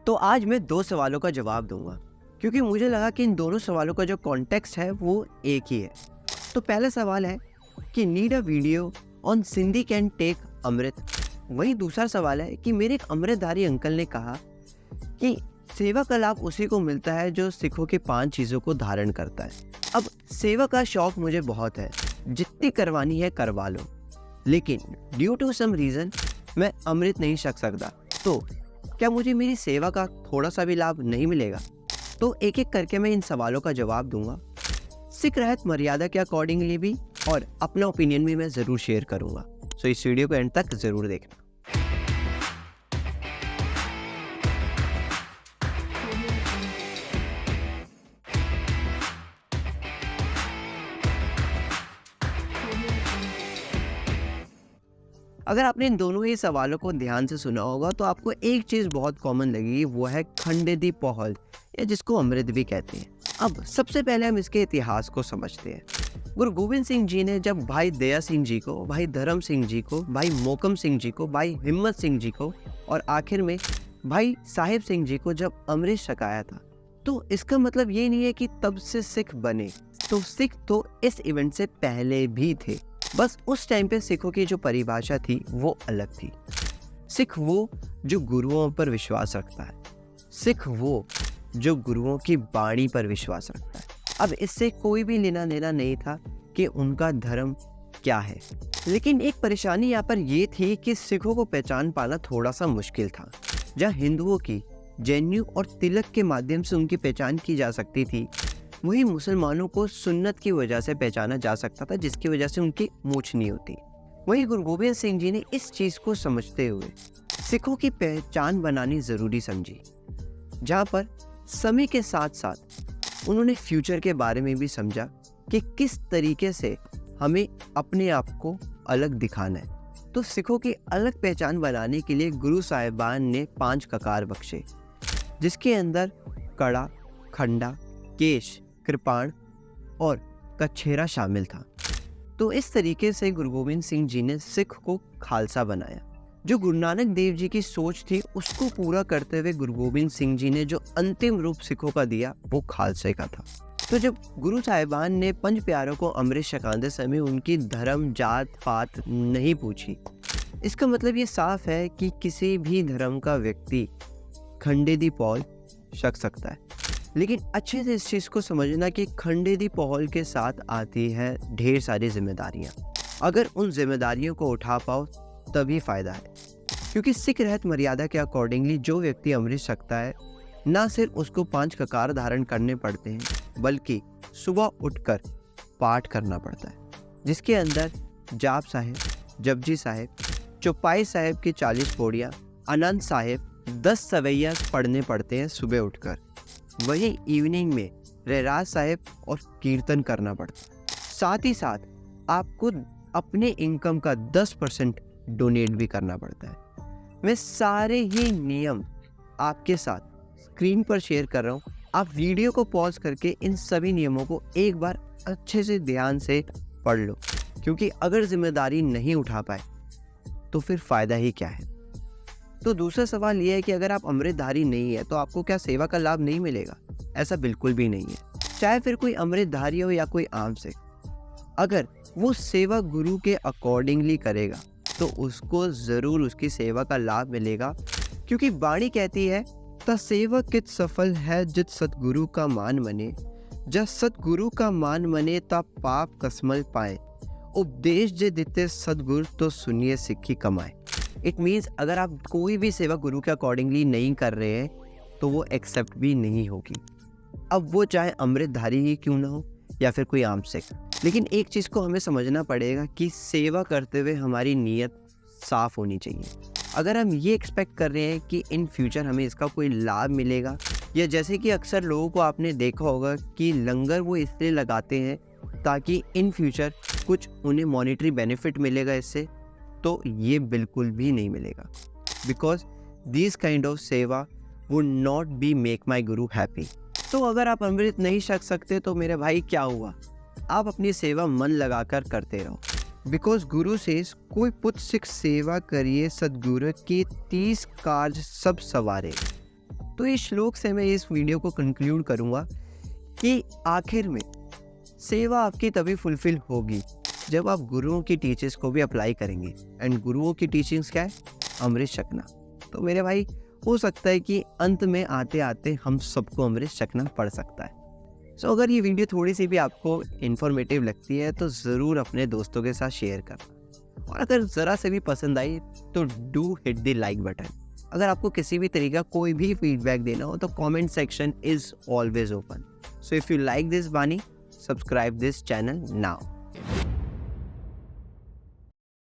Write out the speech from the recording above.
तो आज मैं 2 सवालों का जवाब दूँगा, क्योंकि मुझे लगा कि इन दोनों सवालों का जो कॉन्टेक्स्ट है वो एक ही है। तो पहला सवाल है कि need a video on Sindhi can take Amrit. वहीं दूसरा सवाल है कि मेरे एक अमृतधारी अंकल ने कहा कि सेवा का लाभ उसी को मिलता है जो सिखों की 5 चीज़ों को धारण करता है। अब सेवा का शौक मुझे बहुत है, जितनी करवानी है करवा लो, लेकिन ड्यू टू सम रीज़न मैं अमृत नहीं छक सकता। तो क्या मुझे मेरी सेवा का थोड़ा सा भी लाभ नहीं मिलेगा? तो एक एक करके मैं इन सवालों का जवाब दूंगा, सिख रहत मर्यादा के अकॉर्डिंगली भी, और अपना ओपिनियन भी मैं ज़रूर शेयर करूंगा। सो इस वीडियो को एंड तक ज़रूर देखना। अगर आपने इन दोनों ही सवालों को ध्यान से सुना होगा तो आपको एक चीज़ बहुत कॉमन लगेगी, वो है खंडे दी पहल, या जिसको अमृत भी कहते हैं। अब सबसे पहले हम इसके इतिहास को समझते हैं। गुरु गोविंद सिंह जी ने जब भाई दया सिंह जी को, भाई धर्म सिंह जी को, भाई मोकम सिंह जी को, भाई हिम्मत सिंह जी को और आखिर में भाई साहिब सिंह जी को जब अमृत छकाया था, तो इसका मतलब ये नहीं है कि तब से सिख बने। तो सिख तो इस इवेंट से पहले भी थे, बस उस टाइम पे सिखों की जो परिभाषा थी वो अलग थी। सिख वो जो गुरुओं पर विश्वास रखता है, सिख वो जो गुरुओं की बाणी पर विश्वास रखता है। अब इससे कोई भी लेना देना नहीं था कि उनका धर्म क्या है, लेकिन एक परेशानी यहाँ पर ये थी कि सिखों को पहचान पाना थोड़ा सा मुश्किल था। जहाँ हिंदुओं की जनेऊ और तिलक के माध्यम से उनकी पहचान की जा सकती थी, वही मुसलमानों को सुन्नत की वजह से पहचाना जा सकता था, जिसकी वजह से उनकी मूछ नहीं होती। वही गुरु गोविंद सिंह जी ने इस चीज़ को समझते हुए सिखों की पहचान बनानी ज़रूरी समझी, जहाँ पर समय के साथ साथ उन्होंने फ्यूचर के बारे में भी समझा कि किस तरीके से हमें अपने आप को अलग दिखाना है। तो सिखों की अलग पहचान बनाने के लिए गुरु साहिबान ने 5 ककार बख्शे, जिसके अंदर कड़ा, खंडा, केश, कृपाण और कछेरा शामिल था। तो इस तरीके से गुरु गोविंद सिंह जी ने सिख को खालसा बनाया। जो गुरु नानक देव जी की सोच थी उसको पूरा करते हुए गुरु गोविंद सिंह जी ने जो अंतिम रूप सिखों का दिया वो खालसे का था। तो जब गुरु साहिबान ने 5 प्यारों को अमृत छकाते समय उनकी धर्म, जात पात नहीं पूछी, इसका मतलब ये साफ है कि किसी भी धर्म का व्यक्ति खंडे दी पौल छक सकता है। लेकिन अच्छे से इस चीज़ को समझना कि खंडे दी पहल के साथ आती है ढेर सारी जिम्मेदारियां। अगर उन जिम्मेदारियों को उठा पाओ तभी फ़ायदा है, क्योंकि सिख रहत मर्यादा के अकॉर्डिंगली जो व्यक्ति अमृत छकता है, ना सिर्फ उसको 5 ककार धारण करने पड़ते हैं, बल्कि सुबह उठकर पाठ करना पड़ता है, जिसके अंदर जाप साहिब, जपजी साहिब, चौपाई साहिब की 40 पौड़ियाँ, आनंद साहिब 10 सवैया पढ़ने पड़ते हैं सुबह उठकर। वहीं इवनिंग में रहराज साहिब और कीर्तन करना पड़ता है। साथ ही साथ आपको अपने इनकम का 10% डोनेट भी करना पड़ता है। मैं सारे ही नियम आपके साथ स्क्रीन पर शेयर कर रहा हूँ। आप वीडियो को पॉज करके इन सभी नियमों को एक बार अच्छे से ध्यान से पढ़ लो, क्योंकि अगर जिम्मेदारी नहीं उठा पाए तो फिर फ़ायदा ही क्या है। तो दूसरा सवाल यह है कि अगर आप अमृतधारी नहीं है तो आपको क्या सेवा का लाभ नहीं मिलेगा? ऐसा बिल्कुल भी नहीं है। चाहे फिर कोई अमृतधारी हो या कोई आम सिख, अगर वो सेवा गुरु के अकॉर्डिंगली करेगा तो उसको ज़रूर उसकी सेवा का लाभ मिलेगा, क्योंकि बाणी कहती है ता सेवा कित सफल है जित सतगुरु का मान मने, जब सतगुरु का मान मने ता पाप कसमल पाए, उपदेश जे दिते सतगुरु तो सुनिए सिक्खी कमाए। इट मीन्स अगर आप कोई भी सेवा गुरु के अकॉर्डिंगली नहीं कर रहे हैं तो वो एक्सेप्ट भी नहीं होगी, अब वो चाहे अमृतधारी ही क्यों ना हो या फिर कोई आम सिख। लेकिन एक चीज़ को हमें समझना पड़ेगा कि सेवा करते हुए हमारी नीयत साफ होनी चाहिए। अगर हम ये एक्सपेक्ट कर रहे हैं कि इन फ्यूचर हमें इसका कोई लाभ मिलेगा, या जैसे कि अक्सर लोगों को आपने देखा होगा कि लंगर वो इसलिए लगाते हैं ताकि इन फ्यूचर कुछ उन्हें मॉनेटरी बेनिफिट मिलेगा इससे, तो ये बिल्कुल भी नहीं मिलेगा। बिकॉज दिस काइंड ऑफ सेवा would not be make my Guru happy. तो अगर आप अमृत नहीं छक सकते तो मेरे भाई क्या हुआ, आप अपनी सेवा मन लगाकर करते रहो। बिकॉज गुरु से कोई पुत सिख सेवा करिए सदगुरु की 30 कार्य सब सवारे। तो इस श्लोक से मैं इस वीडियो को कंक्लूड करूँगा कि आखिर में सेवा आपकी तभी फुलफिल होगी जब आप गुरुओं की टीचिंग्स को भी अप्लाई करेंगे। एंड गुरुओं की टीचिंग्स क्या है? अमृत छकना। तो मेरे भाई, हो सकता है कि अंत में आते आते हम सबको अमृत छकना पड़ सकता है। सो अगर ये वीडियो थोड़ी सी भी आपको इन्फॉर्मेटिव लगती है तो ज़रूर अपने दोस्तों के साथ शेयर करना, और अगर ज़रा से भी पसंद आई तो do hit the like button. अगर आपको किसी भी तरीका कोई भी फीडबैक देना हो तो comment section is always open. So if you like this बानी, subscribe this channel now.